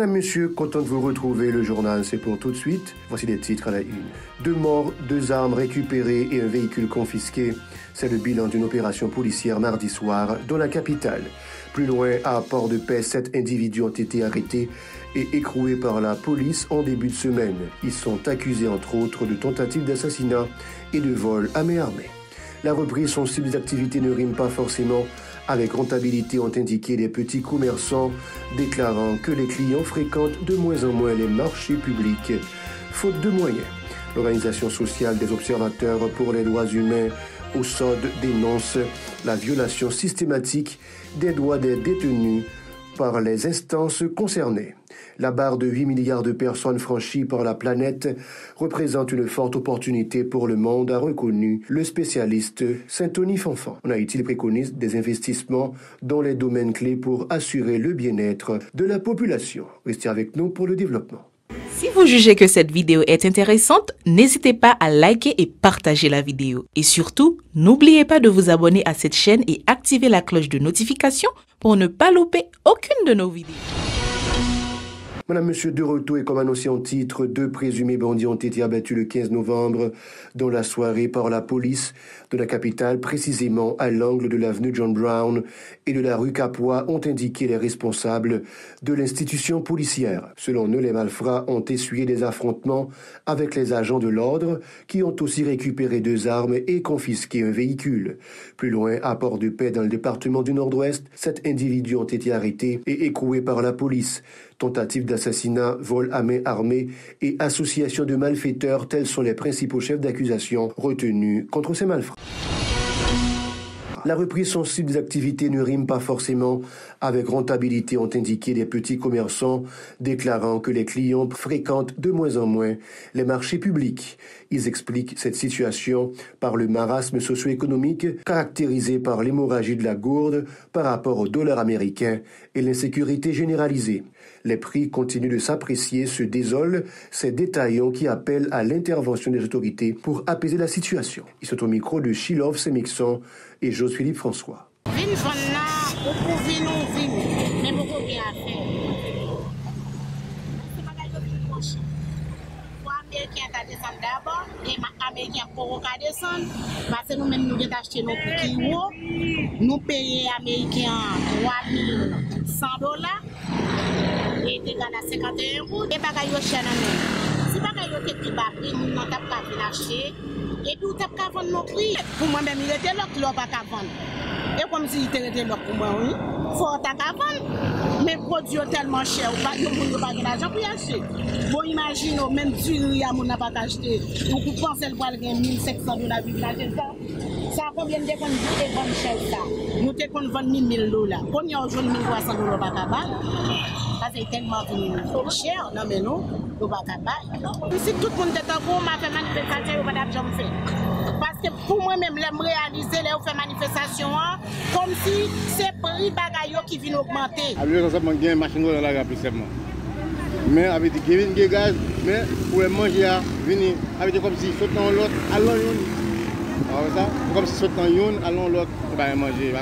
Madame, Monsieur, content de vous retrouver. Le journal, c'est pour tout de suite. Voici les titres à la une. 2 morts, 2 armes récupérées et un véhicule confisqué. C'est le bilan d'une opération policière mardi soir dans la capitale. Plus loin, à Port-de-Paix, 7 individus ont été arrêtés et écroués par la police en début de semaine. Ils sont accusés, entre autres, de tentative d'assassinat et de vol à main armée. La reprise sensible des activités ne rime pas forcément avec rentabilité, ont indiqué les petits commerçants, déclarant que les clients fréquentent de moins en moins les marchés publics, faute de moyens. L'Organisation sociale des observateurs pour les droits humains, OSOD, dénonce la violation systématique des droits des détenus par les instances concernées. La barre de 8 milliards de personnes franchies par la planète représente une forte opportunité pour le monde, a reconnu le spécialiste Saint-Tony Fanfan. En Haïti, il préconise des investissements dans les domaines clés pour assurer le bien-être de la population. Restez avec nous pour le développement. Si vous jugez que cette vidéo est intéressante, n'hésitez pas à liker et partager la vidéo. Et surtout, n'oubliez pas de vous abonner à cette chaîne et activer la cloche de notification pour ne pas louper aucune de nos vidéos. Madame, Monsieur, de retour et comme annoncé en titre, 2 présumés bandits ont été abattus le 15 novembre dans la soirée par la police de la capitale, précisément à l'angle de l'avenue John Brown et de la rue Capois, ont indiqué les responsables de l'institution policière. Selon eux, les malfrats ont essuyé des affrontements avec les agents de l'ordre qui ont aussi récupéré 2 armes et confisqué un véhicule. Plus loin, à Port-de-Paix, dans le département du Nord-Ouest, 7 individus ont été arrêtés et écroués par la police. Tentative d'assassinat, vol à main armée et association de malfaiteurs, tels sont les principaux chefs d'accusation retenus contre ces malfrats. La reprise sensible des activités ne rime pas forcément avec rentabilité, ont indiqué les petits commerçants, déclarant que les clients fréquentent de moins en moins les marchés publics. Ils expliquent cette situation par le marasme socio-économique caractérisé par l'hémorragie de la gourde par rapport au dollar américain et l'insécurité généralisée. Les prix continuent de s'apprécier, se désolent ces détaillants qui appellent à l'intervention des autorités pour apaiser la situation. Ils sont au micro de Chilov Semixon et José-Philippe François. Américains à descendre d'abord et Américains pour descendre parce que nous-mêmes nous avons acheté nos prix nous payons Américains $3,100 et des gars à 51 euros et bagaille cher dans nous. Si bagaille était plus bas prix nous n'avons pas venir acheter et puis nous avons pas vendre nos prix. Pour moi-même il était là que l'on pas vendre. Et comme si il était là pour moi, oui, faut ta vendre. Mais produits tellement cher, pas de pas l'argent pour y acheter. Bon, imagine, même du riz à mon n'a pas acheté. Donc, vous pensez le poil gagne $1,500 pour acheter ça. Ça combien de qu'on dit et vendre cher ça. Nous te qu'on vend $1,000. Qu'on y a aujourd'hui $1,300 pas capable. Ça c'est tellement cher, non mais non, on pas capable. Si tout le monde est en gros, m'a fait manifestation, on va d'argent fait. Parce que pour moi-même, j'aime réaliser les fait manifestation comme si c'est prix bagaille qui vient augmenter. Alors ça manque une machine dans la gare plus seulement. Mais avec des gaz, mais pour manger venir avec comme si sautant l'autre, allons une. Ça, comme si sautant une, allons l'autre, on va manger,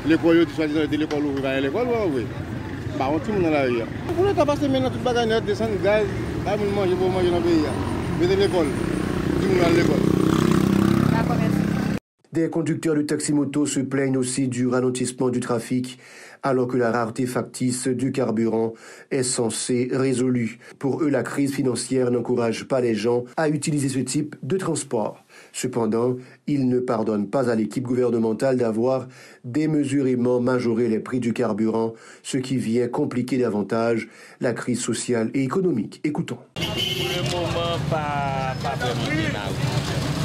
l'école, tu choisis de l'école ou va à l'école, oui. Bah on tout le monde dans la rue. Pour le temps passer maintenant toute bagaille net descendre gaz, pas manger pour manger dans le pays. Mais de l'école, tout le monde à l'école. Des conducteurs de taxi-moto se plaignent aussi du ralentissement du trafic alors que la rareté factice du carburant est censée résolue. Pour eux, la crise financière n'encourage pas les gens à utiliser ce type de transport. Cependant, ils ne pardonnent pas à l'équipe gouvernementale d'avoir démesurément majoré les prix du carburant, ce qui vient compliquer davantage la crise sociale et économique. Écoutons. Pour le moment, pas vraiment.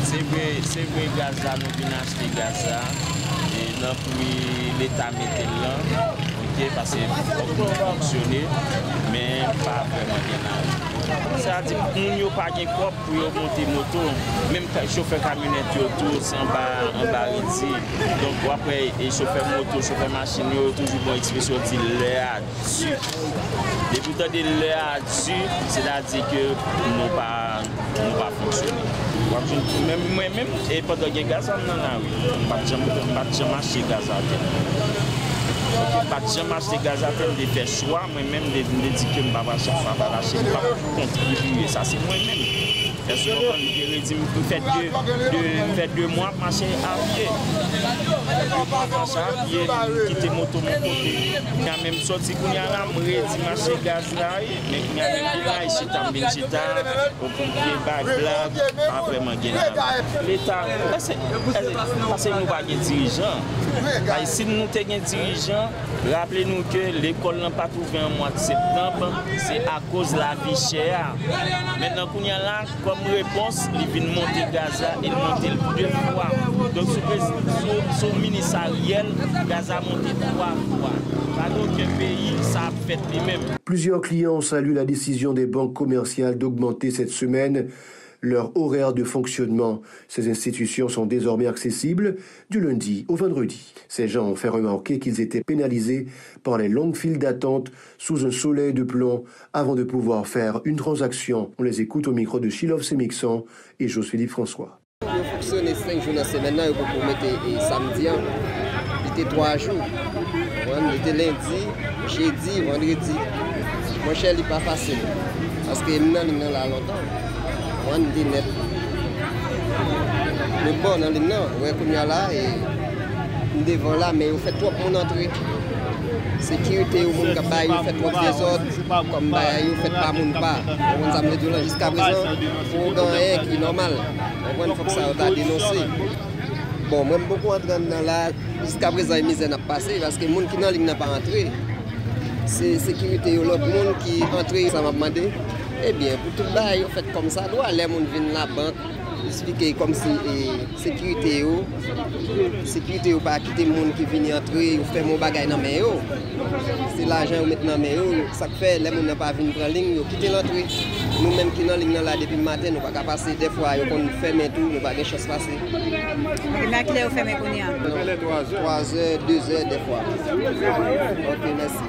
C'est vrai, gaz là, nous venons acheter gaz là, et non, puis l'État mettait là, ok, parce que pour fonctionner, mais pas vraiment bien. Ça dit que nous n'avons pas de corps pour monter moto, même chauffeur camionnette autour, c'est en bas ici. Donc après, les chauffeurs moto, chauffeurs machine, toujours bon expression dit là-dessus. Depuis que de là-dessus, c'est-à-dire que nous n'avons pas fonctionné. Moi-même, et pendant que gaz, non, oui, je ne vais pas acheter gaz. Pas de jamais acheter gaz à peine de faire choix, moi-même, de dire que je ne vais pas acheter, je ne vais pas contribuer. Ça, c'est moi-même. Parce que je fais 2 mois marcher à pied. 2 mois marcher à pied, quitter moto mon côté. Il y a même sorti qu'on y a là, je marcher gaz là, mais il y a même là, ici, au pompier, blague, après, l'État, parce que nous n'avons pas de dirigeants. Si nous avons des dirigeants, rappelez-nous que l'école n'a pas trouvé en mois de septembre, c'est à cause de la vie chère. Maintenant, qu'on y a là, comme réponse, il vient monter Gaza et monter le 2 fois. Donc, sur ministériel, Gaza a monté 3 fois. Alors qu'un pays, ça a fait les mêmes. Plusieurs clients saluent la décision des banques commerciales d'augmenter cette semaine leur horaire de fonctionnement. Ces institutions sont désormais accessibles du lundi au vendredi. Ces gens ont fait remarquer qu'ils étaient pénalisés par les longues files d'attente sous un soleil de plomb avant de pouvoir faire une transaction. On les écoute au micro de Shilov Semixon et Josphilippe François. Ils fonctionnent 5 jours dans la semaine, pour mettre samedi, il était 3 jours. Il était lundi, jeudi, vendredi. Mon cher, il n'est pas facile. Parce que maintenant, il est là longtemps. On est net. Mais bon, on est là, on est là et devant là, mais on fait trop pour mon entrée. Sécurité, on fait trop des autres, comme on fait pas mon pas. On a dit jusqu'à présent, pour gagner qui est normal. Il faut que ça a dénoncé. Bon, moi, beaucoup entré dans là, jusqu'à présent, les misères n'ont pas passé parce que les gens qui n'ont ligne n'a pas entré. C'est sécurité, l'autre monde qui est entré, ça m'a demandé. Eh bien, pour tout le monde, on fait comme ça. Nous, les gens viennent à la banque, expliquer comme si sécurité ou pas quitter les gens qui viennent entrer ou faire mon bagage dans mes mains. C'est l'argent maintenant mais ça fait les gens n'ont pas venir prendre ligne, ils quittent l'entrée. Nous-mêmes qui dans ligne là depuis le matin, nous pas passer des fois, on ferme tout, nous pas de choses passer. Et à quelle heure vous fermez pour nous? 3h, 2h des fois. OK, merci.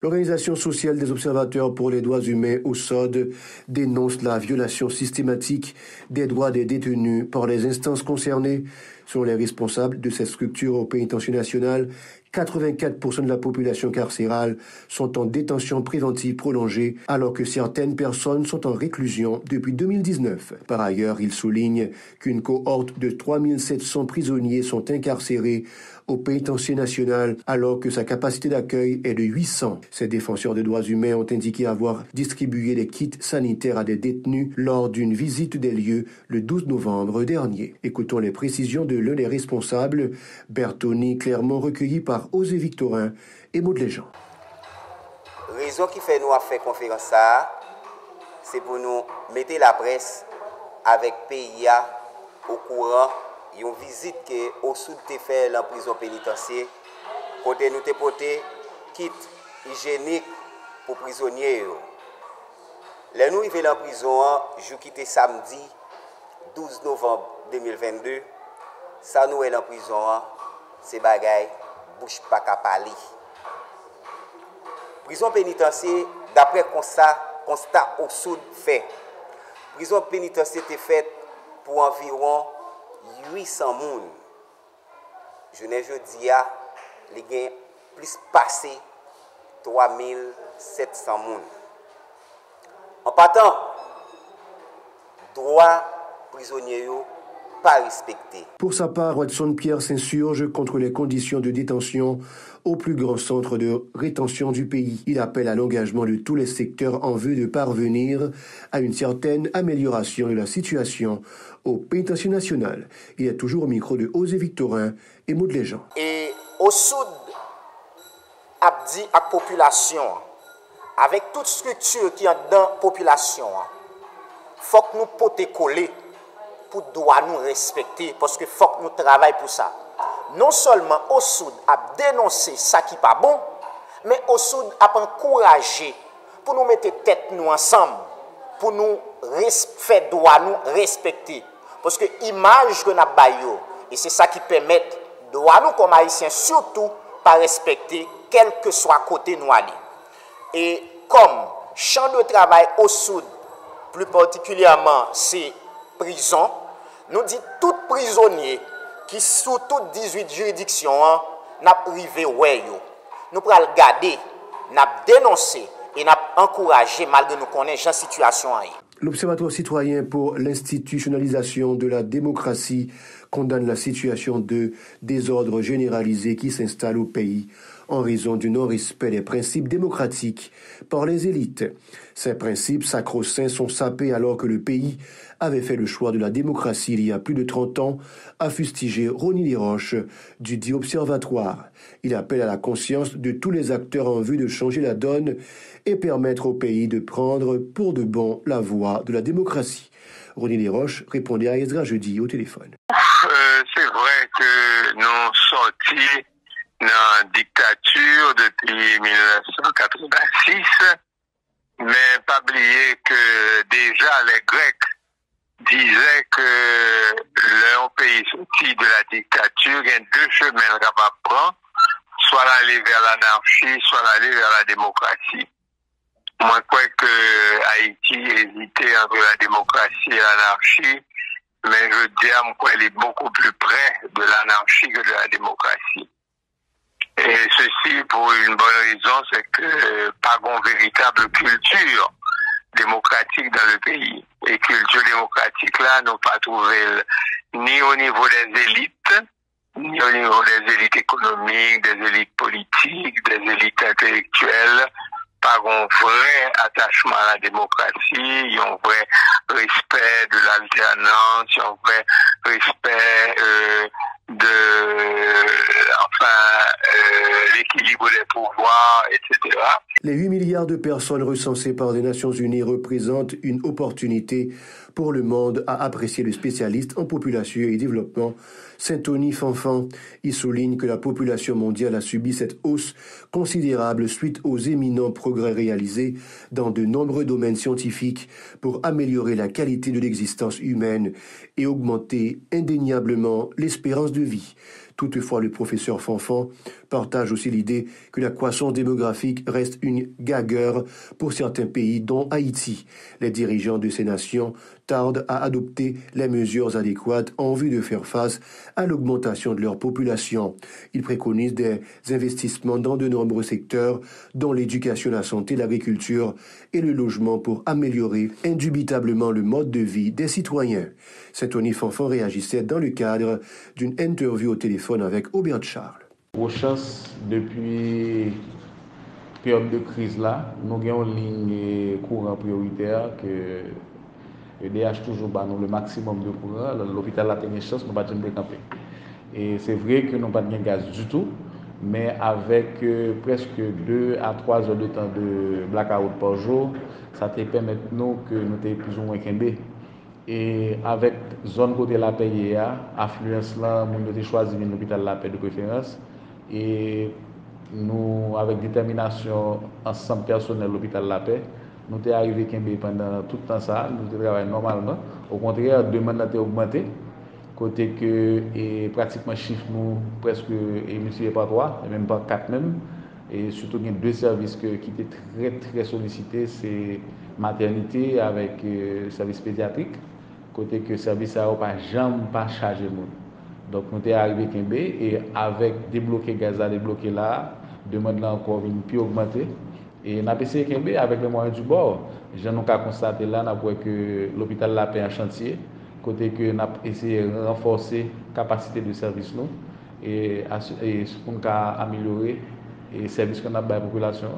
L'Organisation sociale des observateurs pour les droits humains au SOD dénonce la violation systématique des droits des détenus par les instances concernées. Selon les responsables de cette structure au pénitencier national, 84% de la population carcérale sont en détention préventive prolongée, alors que certaines personnes sont en réclusion depuis 2019. Par ailleurs, il souligne qu'une cohorte de 3700 prisonniers sont incarcérés au pénitencier national, alors que sa capacité d'accueil est de 800. Ces défenseurs des droits humains ont indiqué avoir distribué des kits sanitaires à des détenus lors d'une visite des lieux le 12 novembre dernier. Écoutons les précisions de l'un des responsables, Bertoni, clairement recueilli par Osée Victorin et Maud Léjean. La raison qui fait nous faire conférence ça, c'est pour nous mettre la presse avec PIA au courant. Il y a une visite que au sud te fait la prison pénitentiaire, côté nous te porté kit hygiénique pour prisonniers. Là nous arrivons en prison, je quitte samedi 12 novembre 2022. Ça nous est en prison, c'est bagaille bouche pas qu'à parler. Prison pénitentiaire, d'après constat au sud fait. Prison pénitentiaire est faite pour environ 800 personnes. Je ne dis pas, les gains plus passé 3700 personnes. En partant, droit prisonniers pas respecté. Pour sa part, Watson Pierre s'insurge contre les conditions de détention au plus grand centre de rétention du pays. Il appelle à l'engagement de tous les secteurs en vue de parvenir à une certaine amélioration de la situation au pénitencier national. Il est toujours au micro de Osée Victorin et Maud Léjean. Et au sud, abdi à la population, avec toute structure qui est dans la population, il faut que nous potions coller pour doit nous respecter parce que faut que nous travaillions pour ça. Non seulement au sud à dénoncer ça qui n'est pas bon, mais au sud à encourager pour nous mettre tête nous ensemble, pour nous faire droit nous respecter. Parce que l'image que nous avons, et c'est ça qui permet droit nous comme haïtiens surtout pas respecter quel que soit côté nous aller. Et comme champ de travail au sud, plus particulièrement c'est prison, nous dit tout prisonnier qui sous toutes 18 juridictions n'a privé ouais yo. nous pral garder, n'a dénoncer et n'a encourager malgré nous connaître la situation. L'Observatoire citoyen pour l'institutionnalisation de la démocratie condamne la situation de désordre généralisé qui s'installe au pays en raison du non-respect des principes démocratiques par les élites. Ces principes sacro-saints sont sapés alors que le pays avait fait le choix de la démocratie il y a plus de 30 ans, a fustigé Ronny Desroches du dit Observatoire. Il appelle à la conscience de tous les acteurs en vue de changer la donne et permettre au pays de prendre pour de bon la voie de la démocratie. Ronny Desroches répondait à Ezra Jeudi au téléphone. C'est vrai que nous sortis dans la dictature depuis 1986, mais pas oublier que déjà les Grecs disaient que leur pays sorti de la dictature, il y a deux chemins à prendre, soit aller vers l'anarchie, soit aller vers la démocratie. Moi, je crois que Haïti hésitait entre la démocratie et l'anarchie, mais je dis à moi qu'elle est beaucoup plus près de l'anarchie que de la démocratie. Et ceci pour une bonne raison, c'est que pas une véritable culture démocratique dans le pays. Et culture démocratique là, nous pas trouvé ni au niveau des élites, ni au niveau des élites économiques, des élites politiques, des élites intellectuelles. Pas un vrai attachement à la démocratie, un vrai respect de l'alternance, un vrai respect l'équilibre des pouvoirs, etc. Les 8 milliards de personnes recensées par les Nations Unies représentent une opportunité pour le monde à apprécier le spécialiste en population et développement Saint-Tony Fanfan. Il souligne que la population mondiale a subi cette hausse considérable suite aux éminents progrès réalisés dans de nombreux domaines scientifiques pour améliorer la qualité de l'existence humaine et augmenter indéniablement l'espérance de vie. Toutefois, le professeur Fanfan partage aussi l'idée que la croissance démographique reste une gageure pour certains pays, dont Haïti. Les dirigeants de ces nations tardent à adopter les mesures adéquates en vue de faire face à l'augmentation de leur population. Ils préconisent des investissements dans de nombreux secteurs, dont l'éducation, la santé, l'agriculture et le logement pour améliorer indubitablement le mode de vie des citoyens. Saint-Tony Fanfan réagissait dans le cadre d'une interview au téléphone avec Aubert Charles. Aux chances, depuis la période de crise là, nous avons une ligne courant prioritaire que EDH toujours bat le maximum de courant. L'hôpital a tenu chance, nous ne pouvons pas décamper. Et c'est vrai que nous n'avons pas de gaz du tout, mais avec presque 2 à 3 heures de temps de blackout par jour, ça te permet nous que nous sommes plus ou moins quimbés. Et avec zone côté la paix, affluence là, nous avons choisi l'hôpital la paix de préférence. Et nous, avec détermination, ensemble personnel l'hôpital la paix, nous sommes arrivés pendant tout le temps ça, nous travaillons normalement. Au contraire, la demande a été augmentée. Côté que et pratiquement chiffre nous presque multiplié par 3, et même par 4 même. Et surtout, il y a 2 services qui étaient très sollicités, c'est maternité avec service pédiatrique. Côté que le service n'a pas chargé. Donc nous sommes arrivés Kembe et avec débloqué Gaza, débloqué là, demande là encore une plus augmentée. Et nous avons essayé Kembe avec les moyens du bord. Je n'ai pas constaté là, nous avons que l'hôpital la paix en chantier. Côté que nous avons essayé de renforcer la capacité de service nous et pour améliorer les services qu'on a pour la population.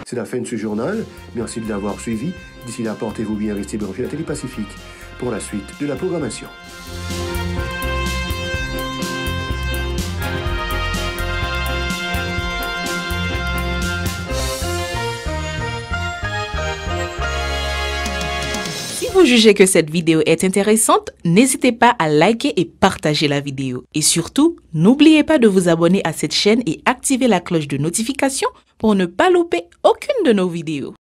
C'est la fin de ce journal. Merci de l'avoir suivi. D'ici là, portez-vous bien, restez branchés à la Télé Pacifique pour la suite de la programmation. Si vous jugez que cette vidéo est intéressante, n'hésitez pas à liker et partager la vidéo. Et surtout, n'oubliez pas de vous abonner à cette chaîne et activer la cloche de notification pour ne pas louper aucune de nos vidéos.